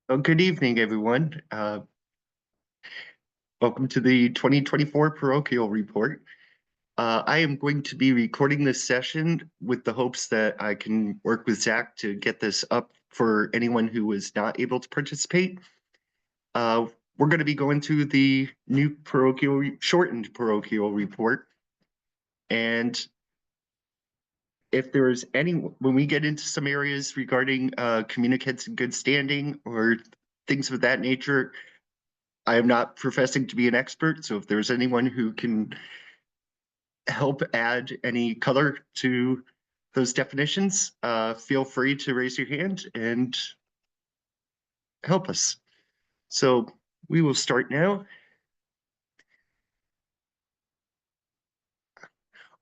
Well, good evening, everyone. Welcome to the 2024 Parochial Report. I am going to be recording this session with the hopes that I can work with Zach to get this up for anyone who was not able to participate. We're going to be going through the new shortened parochial report. And if there's when we get into some areas regarding communicants in good standing or things of that nature, I am not professing to be an expert, so if there's anyone who can help add any color to those definitions, feel free to raise your hand and help us. So we will start now.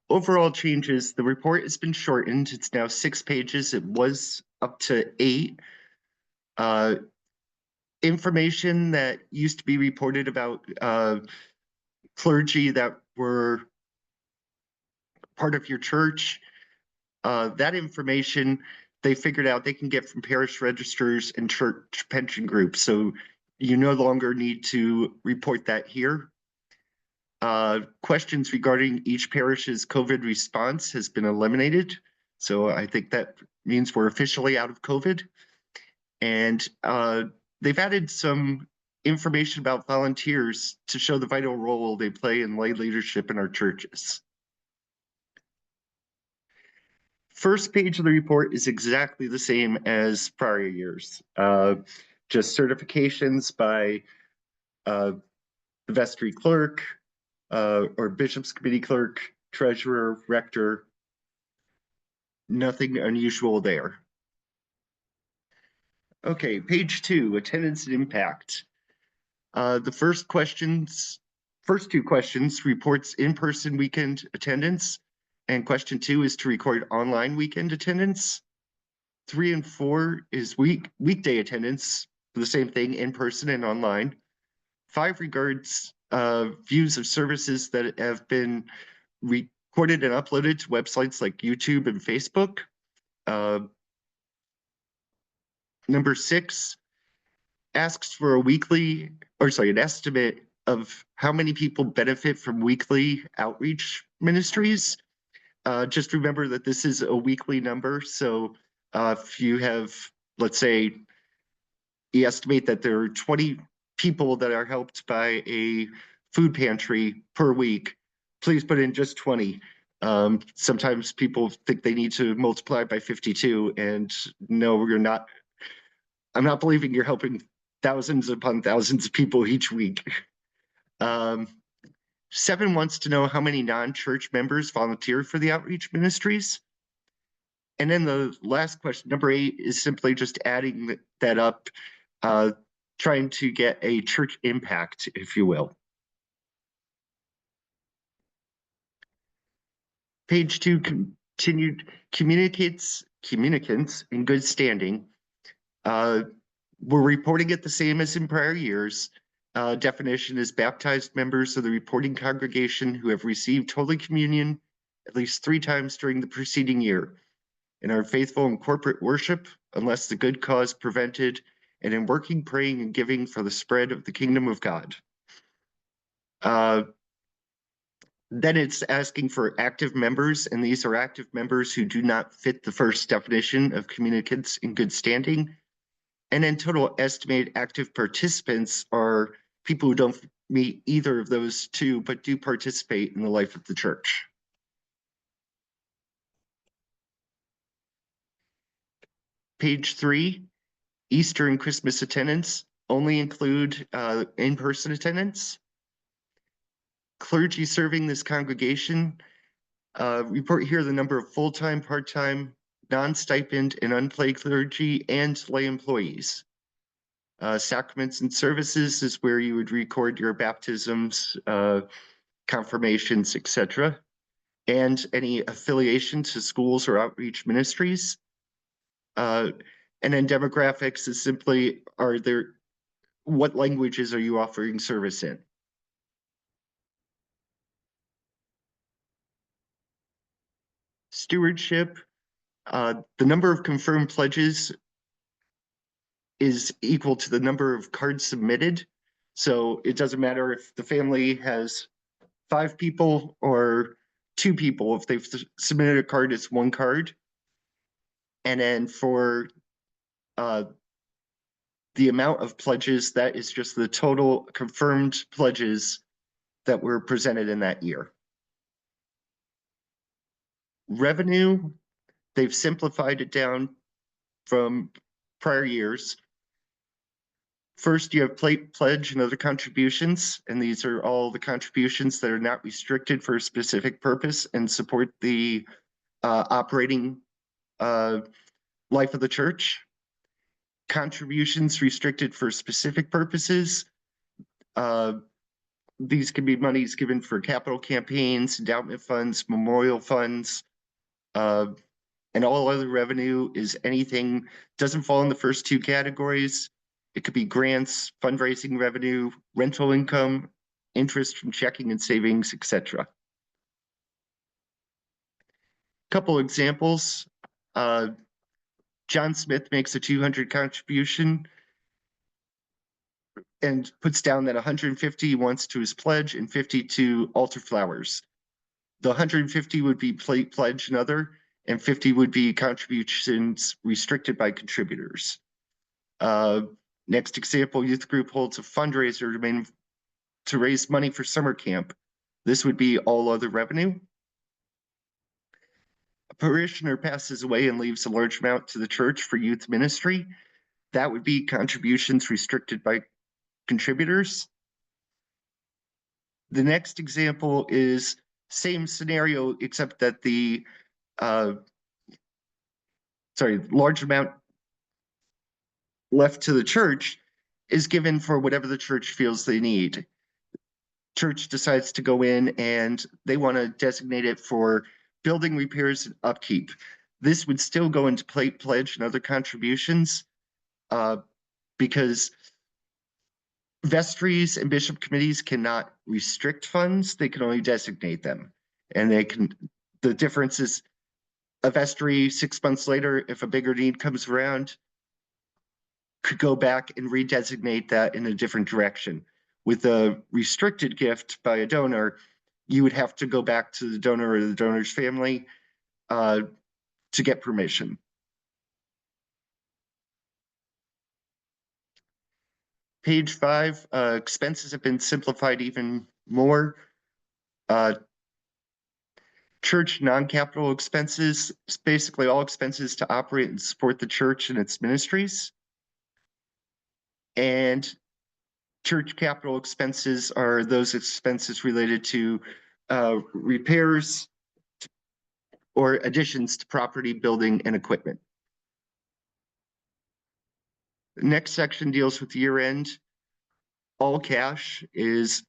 Overall changes, the report has been shortened. It's now 6 pages. It was up to 8. Information that used to be reported about clergy that were part of your church, that information they figured out they can get from parish registers and church pension groups. So you no longer need to report that here. Questions regarding each parish's COVID response has been eliminated. So I think that means we're officially out of COVID. And they've added some information about volunteers to show the vital role they play in lay leadership in our churches. First page of the report is exactly the same as prior years. Just certifications by the vestry clerk or bishop's committee clerk, treasurer, rector. Nothing unusual there. Okay, page 2, attendance and impact. The first two questions reports in-person weekend attendance, and question 2 is to record online weekend attendance. 3 and 4 is weekday attendance for the same thing, in person and online. 5 regards views of services that have been recorded and uploaded to websites like YouTube and Facebook. Number 6 asks for an estimate of how many people benefit from weekly outreach ministries. Just remember that this is a weekly number. So if you have, let's say, you estimate that there are 20 people that are helped by a food pantry per week, please put in just 20. Sometimes people think they need to multiply by 52, and no, you're not. I'm not believing you're helping thousands upon thousands of people each week. 7 wants to know how many non-church members volunteer for the outreach ministries. And then the last question, number 8, is simply just adding that up, trying to get a church impact, if you will. Page 2, continued communicants in good standing. We're reporting it the same as in prior years. Definition is baptized members of the reporting congregation who have received Holy Communion at least 3 times during the preceding year and are faithful in corporate worship unless the good cause prevented, and in working, praying, and giving for the spread of the kingdom of God. Then it's asking for active members, and these are active members who do not fit the first definition of communicants in good standing. And then total estimated active participants are people who don't meet either of those two, but do participate in the life of the church. Page 3, Easter and Christmas attendance only include in-person attendance. Clergy serving this congregation, report here the number of full-time, part-time, non-stipend, and unpaid clergy and lay employees. Sacraments and services is where you would record your baptisms, confirmations, etc., and any affiliation to schools or outreach ministries. And then demographics is simply, what languages are you offering service in? Stewardship, the number of confirmed pledges is equal to the number of cards submitted. So it doesn't matter if the family has 5 people or 2 people. If they've submitted a card, it's 1 card. And then for the amount of pledges, that is just the total confirmed pledges that were presented in that year. Revenue, they've simplified it down from prior years. First, you have plate pledge and other contributions, and these are all the contributions that are not restricted for a specific purpose and support the operating life of the church. Contributions restricted for specific purposes. These can be monies given for capital campaigns, endowment funds, memorial funds, and all other revenue is anything, doesn't fall in the first 2 categories. It could be grants, fundraising revenue, rental income, interest from checking and savings, etc. Couple examples. John Smith makes a 200 contribution and puts down that 150 wants to his pledge and 50 to altar flowers. The 150 would be plate pledge and other, and 50 would be contributions restricted by contributors. Next example, youth group holds a fundraiser to raise money for summer camp. This would be all other revenue. A parishioner passes away and leaves a large amount to the church for youth ministry. That would be contributions restricted by contributors. The next example is same scenario, except that the large amount left to the church is given for whatever the church feels they need. Church decides to go in and they want to designate it for building repairs and upkeep. This would still go into plate pledge and other contributions because vestries and bishop committees cannot restrict funds, they can only designate them. And the difference is a vestry 6 months later, if a bigger need comes around, could go back and redesignate that in a different direction. With a restricted gift by a donor, you would have to go back to the donor or the donor's family to get permission. Page 5, expenses have been simplified even more. Church non-capital expenses, basically all expenses to operate and support the church and its ministries. And church capital expenses are those expenses related to repairs or additions to property, building, and equipment. The next section deals with year end. All cash is,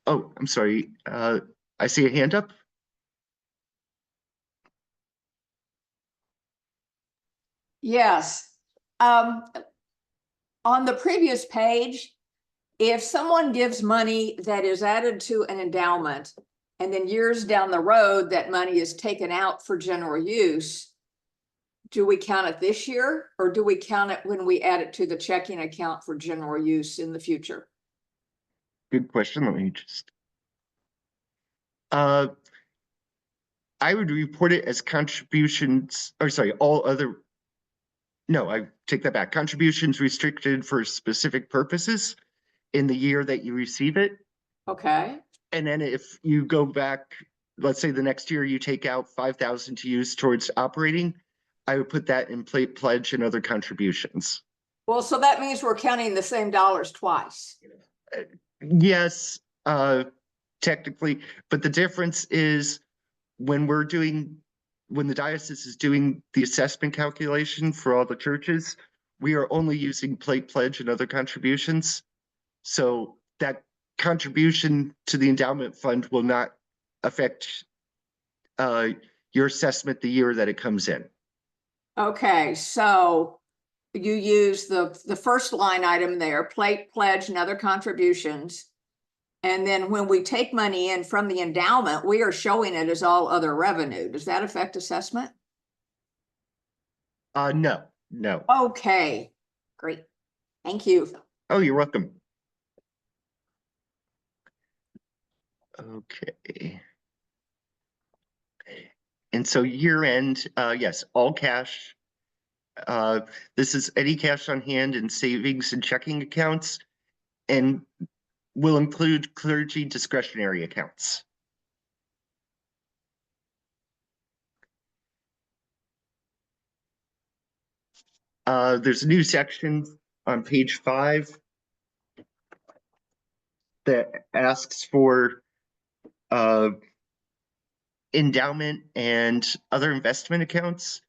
oh, I'm sorry. I see a hand up. Yes. On the previous page, if someone gives money that is added to an endowment, and then years down the road, that money is taken out for general use, do we count it this year, or do we count it when we add it to the checking account for general use in the future? Good question. Let me just. I would report it as contributions, or sorry, all other. No, I take that back. Contributions restricted for specific purposes in the year that you receive it. Okay. And then if you go back, let's say the next year you take out 5,000 to use towards operating, I would put that in plate pledge and other contributions. Well, so that means we're counting the same dollars twice. Yes, technically, but the difference is when the diocese is doing the assessment calculation for all the churches, we are only using plate pledge and other contributions. So that contribution to the endowment fund will not affect your assessment the year that it comes in. Okay, so you use the first line item there, plate pledge and other contributions. And then when we take money in from the endowment, we are showing it as all other revenue. Does that affect assessment? No. Okay. Great. Thank you. Oh, you're welcome. Okay. And so year end, yes, all cash. This is any cash on hand and savings and checking accounts, and will include clergy discretionary accounts. There's a new section on page 5 that asks for endowment and other investment accounts,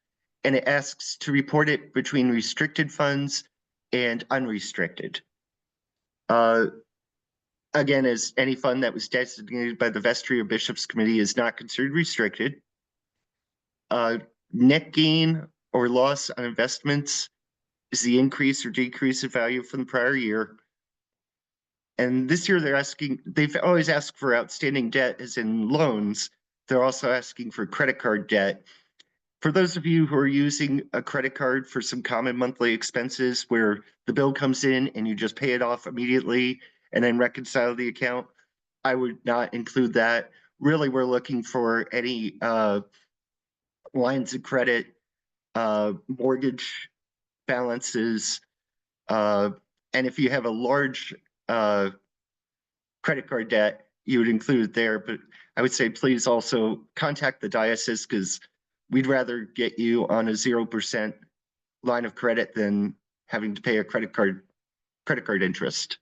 and it asks to report it between restricted funds and unrestricted. Again, as any fund that was designated by the Vestry or Bishops Committee is not considered restricted. Net gain or loss on investments is the increase or decrease of value from the prior year. And this year they've always asked for outstanding debt as in loans. They're also asking for credit card debt. For those of you who are using a credit card for some common monthly expenses where the bill comes in and you just pay it off immediately and then reconcile the account, I would not include that. Really, we're looking for any lines of credit, mortgage balances, and if you have a large credit card debt, you would include it there. But I would say please also contact the diocese, because we'd rather get you on a 0% line of credit than having to pay a credit card interest.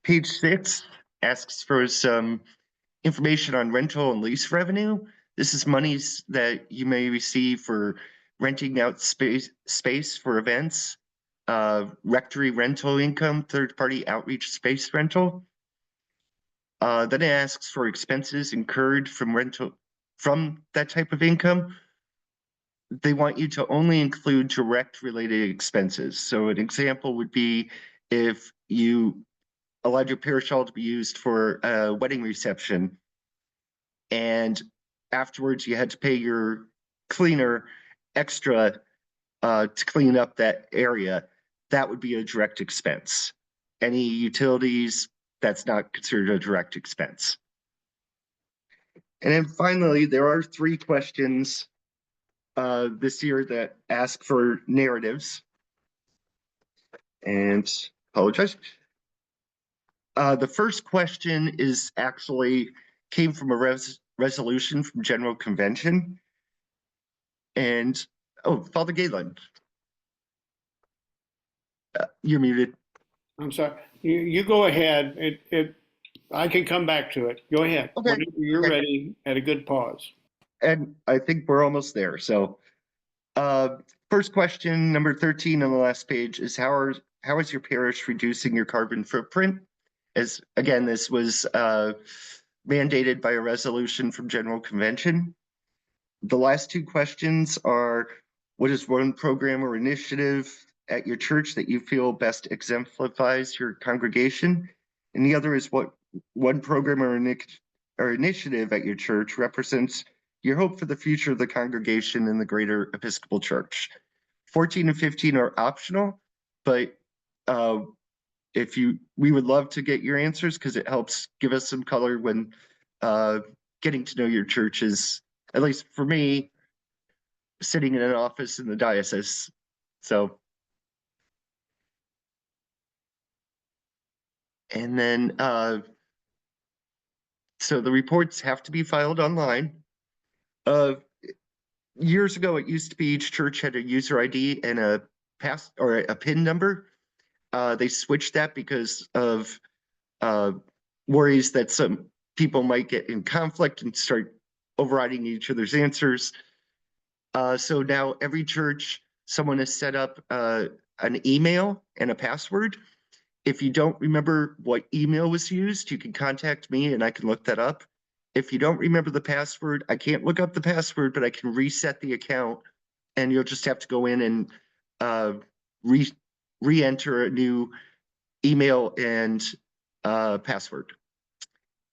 Page 6 asks for some information on rental and lease revenue. This is monies that you may receive for renting out space for events, rectory rental income, third-party outreach space rental. Then it asks for expenses incurred from that type of income. They want you to only include direct related expenses. So an example would be if you allowed your parochial to be used for a wedding reception, and afterwards you had to pay your cleaner extra to clean up that area, that would be a direct expense. Any utilities, that's not considered a direct expense. And then finally, there are 3 questions this year that ask for narratives. And apologize. The first question is actually came from a resolution from General Convention. And, oh, Father Galen. You're muted. I'm sorry. You go ahead. I can come back to it. Go ahead. Okay. Whenever you're ready at a good pause. And I think we're almost there. So first question, number 13 on the last page, is how is your parish reducing your carbon footprint? As again, this was mandated by a resolution from General Convention. The last 2 questions are, what is one program or initiative at your church that you feel best exemplifies your congregation? And the other is, what one program or initiative at your church represents your hope for the future of the congregation in the greater Episcopal Church? 14 and 15 are optional, but we would love to get your answers, because it helps give us some color when getting to know your church is, at least for me, sitting in an office in the diocese. So, and then so the reports have to be filed online. Years ago, it used to be each church had a user ID and a PIN number. They switched that because of worries that some people might get in conflict and start overriding each other's answers. So now every church, someone has set up an email and a password. If you don't remember what email was used, you can contact me and I can look that up. If you don't remember the password, I can't look up the password, but I can reset the account, and you'll just have to go in and re-enter a new email and password.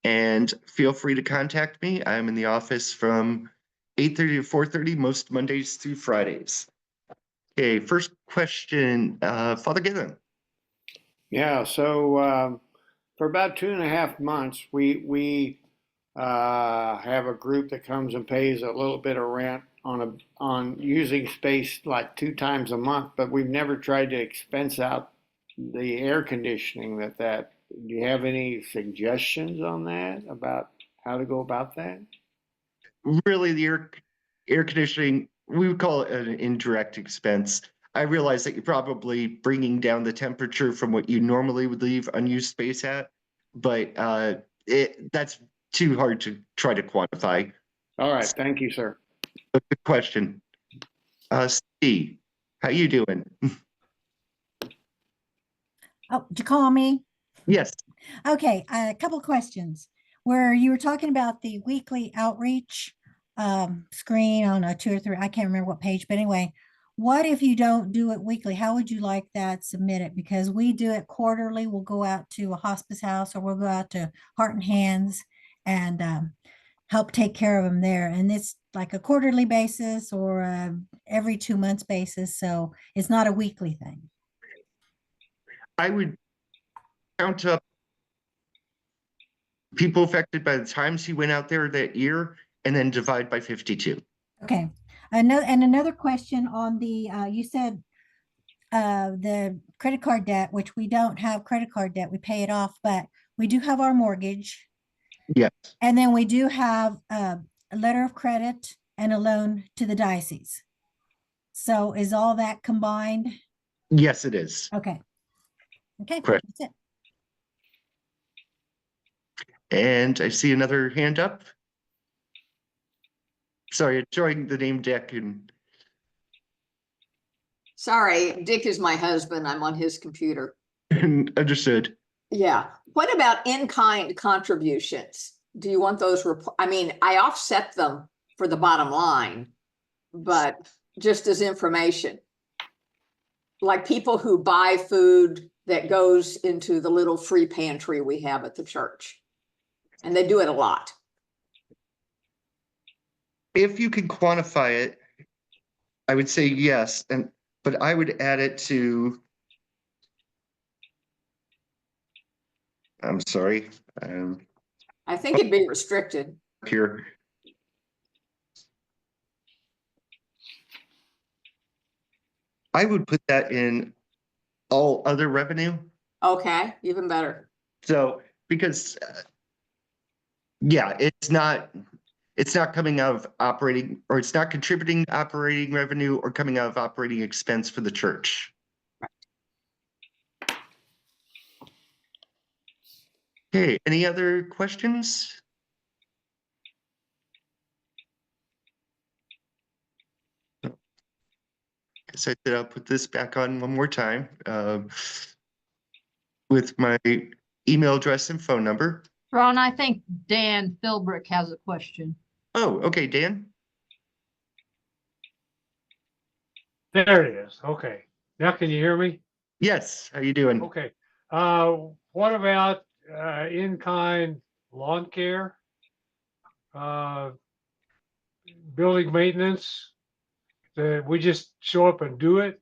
And feel free to contact me. I'm in the office from 8:30 to 4:30, most Mondays through Fridays. Okay, first question, Father Given. Yeah, so for about 2.5 months, we have a group that comes and pays a little bit of rent on using space like 2 times a month, but we've never tried to expense out the air conditioning that. Do you have any suggestions on that about how to go about that? Really, the air conditioning, we would call it an indirect expense. I realize that you're probably bringing down the temperature from what you normally would leave unused space at, but that's too hard to try to quantify. All right, thank you, sir. But good question. Steve, how you doing? Oh, did you call me? Yes. Okay, a couple of questions. Where you were talking about the weekly outreach screen on a 2 or 3, I can't remember what page, but anyway, what if you don't do it weekly? How would you like that submitted? Because we do it quarterly. We'll go out to a hospice house or we'll go out to Heart and Hands and help take care of them there. And it's like a quarterly basis or every 2 months basis. So it's not a weekly thing. I would count up people affected by the times he went out there that year and then divide by 52. Okay. Another question on the, you said the credit card debt, which we don't have credit card debt, we pay it off, but we do have our mortgage. Yes. And then we do have a letter of credit and a loan to the diocese. So is all that combined? Yes, it is. Okay. Okay, Correct. that's it. And I see another hand up. Sorry, showing the name Dick and Sorry, Dick is my husband. I'm on his computer. understood. Yeah. What about in-kind contributions? Do you want those? I mean, I offset them for the bottom line, but just as information. Like people who buy food that goes into the little free pantry we have at the church. And they do it a lot. If you can quantify it, I would say yes, but I would add it to, I'm sorry, I think it'd be restricted. here. I would put that in all other revenue. Okay, even better. So, because, yeah, it's not coming out of operating, or it's not contributing to operating revenue or coming out of operating expense for the church. Okay, any other questions? Guess I said I'll put this back on one more time with my email address and phone number. Ron, I think Dan Philbrick has a question. Oh, okay, Dan. There it is. Okay. Now can you hear me? Yes, how you doing? Okay. What about in-kind lawn care? Building maintenance? We just show up and do it?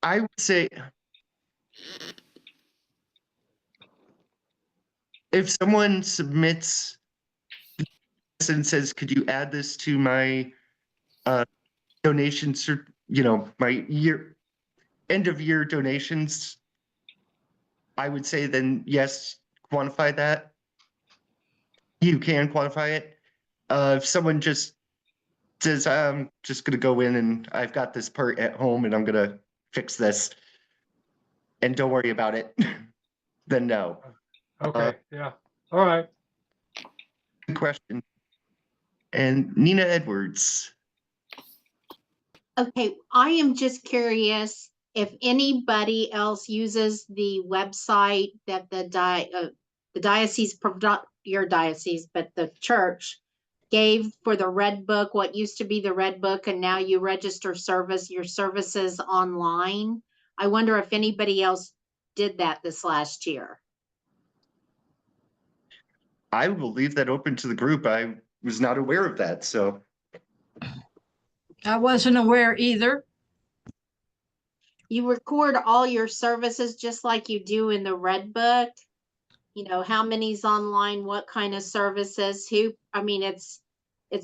I would say if someone submits and says, could you add this to my donations, or my end of year donations, I would say then yes, quantify that. You can quantify it. If someone just says, I'm just going to go in and I've got this part at home and I'm going to fix this and don't worry about it, then no. Okay. Yeah. All right. Good question. And Nina Edwards. Okay, I am just curious if anybody else uses the website that the diocese, not your diocese, but the church gave for the Red Book, what used to be the Red Book, and now you register your services online. I wonder if anybody else did that this last year. I will leave that open to the group. I was not aware of that, so. I wasn't aware either. You record all your services just like you do in the Red Book. You know, how many's online, what kind of services, who, I mean, it's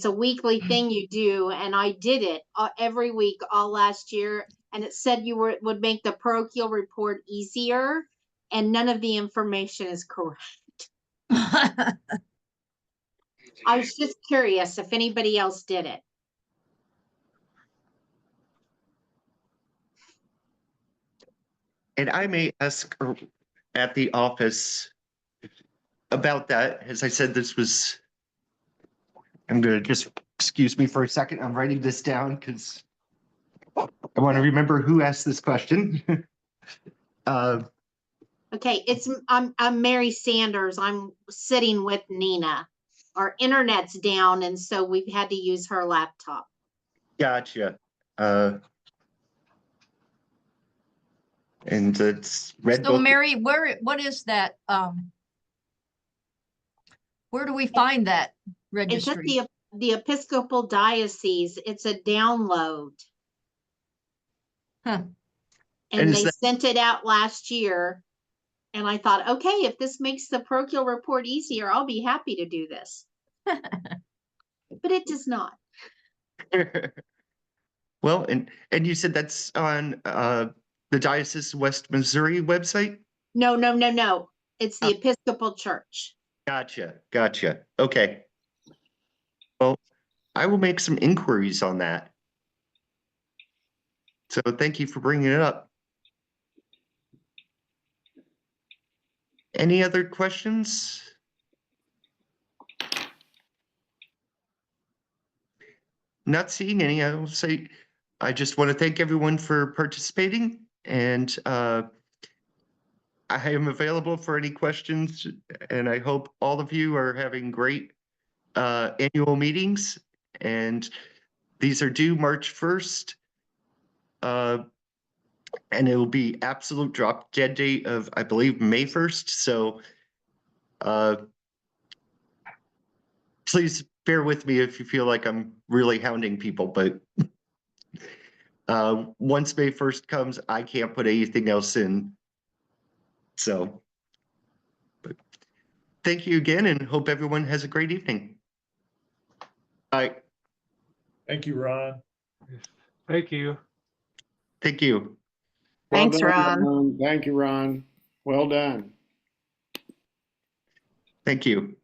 a weekly thing you do, and I did it every week all last year, and it said would make the parochial report easier, and none of the information is correct. I was just curious if anybody else did it. And I may ask at the office about that. As I said, I'm gonna just, excuse me for a second. I'm writing this down because I want to remember who asked this question. Okay, I'm Mary Sanders. I'm sitting with Nina. Our internet's down, and so we've had to use her laptop. Gotcha. And it's Red So Book. Mary, what is that? Where do we find that It's at registry? the Episcopal Diocese. It's a download. Huh. And And is they that- sent it out last year. And I thought, okay, if this makes the parochial report easier, I'll be happy to do this. But it does not. Well, and you said that's on the Diocese of West Missouri website? No. It's the Episcopal Church. Gotcha. Okay. Well, I will make some inquiries on that. So thank you for bringing it up. Any other questions? Not seeing any. I will say, I just want to thank everyone for participating, and I am available for any questions, and I hope all of you are having great annual meetings, and these are due March 1st. And it will be absolute drop dead date of, I believe, May 1st. So please bear with me if you feel like I'm really hounding people, but once May 1st comes, I can't put anything else in. So, but thank you again, and hope everyone has a great evening. Bye. Thank you, Ron. Thank you. Thank you. Well Thanks, done, Ron. Thank you, Ron. Well done. Thank you.